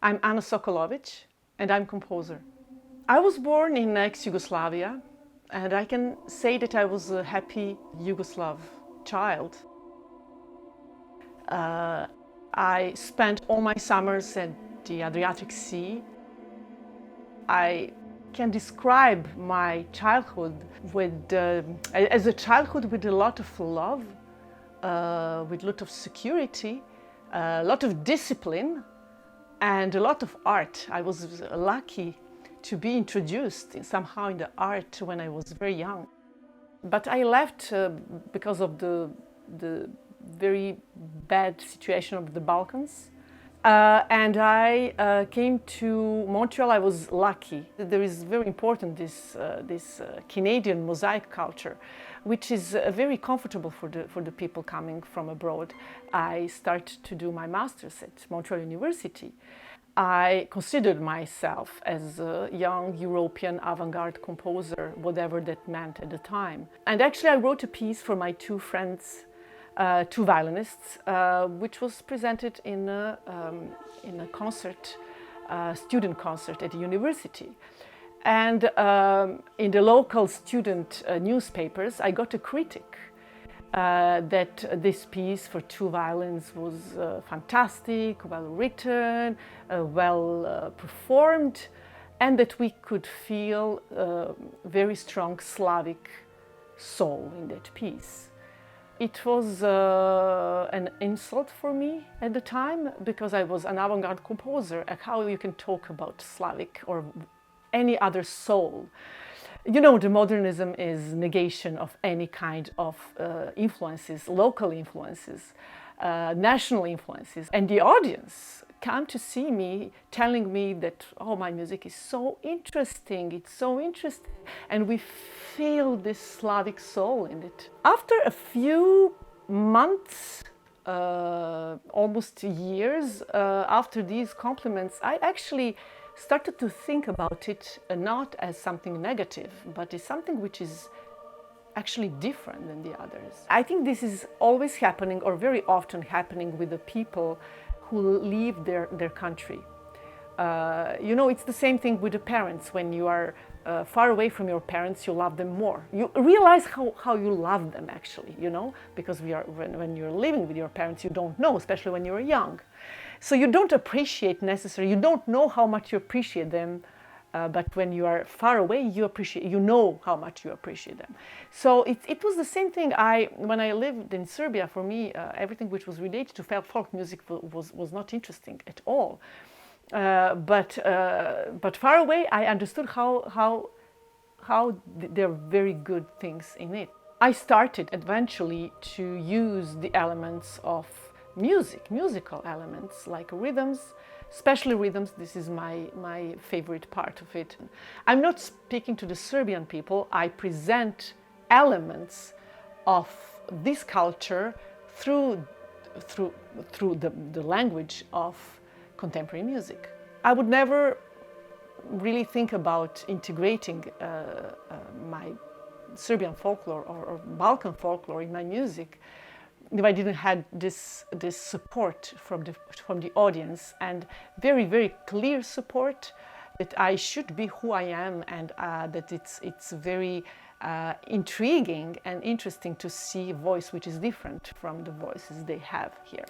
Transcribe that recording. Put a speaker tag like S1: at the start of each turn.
S1: I'm Ana Sokolović and I'm composer. I was born in ex-Yugoslavia and I can say that I was a happy Yugoslav child. I spent all my summers at the Adriatic Sea. I can describe my childhood as a childhood with a lot of love, with a lot of security, a lot of discipline, and a lot of art. I was lucky to be introduced somehow in the art when I was very young. But I left because of the very bad situation of the Balkans. And I came to Montreal. I was lucky. There is very important this Canadian mosaic culture, which is very comfortable for the people coming from abroad. I started to do my master's at Montreal University. I considered myself as a young European avant-garde composer, whatever that meant at the time. And actually I wrote a piece for my two friends, two violinists, which was presented in a concert, student concert at the university. And in the local student newspapers, I got a critic that this piece for two violins was fantastic, well written, well performed, and that we could feel very strong Slavic soul in that piece. It was an insult for me at the time, because I was an avant-garde composer, and how you can talk about Slavic or any other soul. You know, the modernism is negation of any kind of influences, local influences, national influences. And the audience came to see me, telling me that, oh, my music is so interesting, it's so interesting. And we feel this Slavic soul in it. After a few months, almost years, after these compliments, I actually started to think about it not as something negative, but as something which is actually different than the others. I think this is always happening, or very often happening, with the people who leave their country. You know, it's the same thing with the parents. When you are far away from your parents, you love them more. You realize how you love them, actually, you know, because when you're living with your parents, you don't know, especially when you're young. So you don't appreciate necessarily, you don't know how much you appreciate them, but when you are far away, you know how much you appreciate them. So it was the same thing. When I lived in Serbia, for me, everything which was related to folk music was not interesting at all. But far away, I understood how there are very good things in it. I started eventually to use the elements of musical elements like rhythms, especially rhythms. This is my favorite part of it. I'm not speaking to the Serbian people. I present elements of this culture through the language of contemporary music. I would never really think about integrating my Serbian folklore or Balkan folklore in my music if I didn't have this support from the audience, and very, very clear support that I should be who I am, and that it's very intriguing and interesting to see a voice which is different from the voices they have here.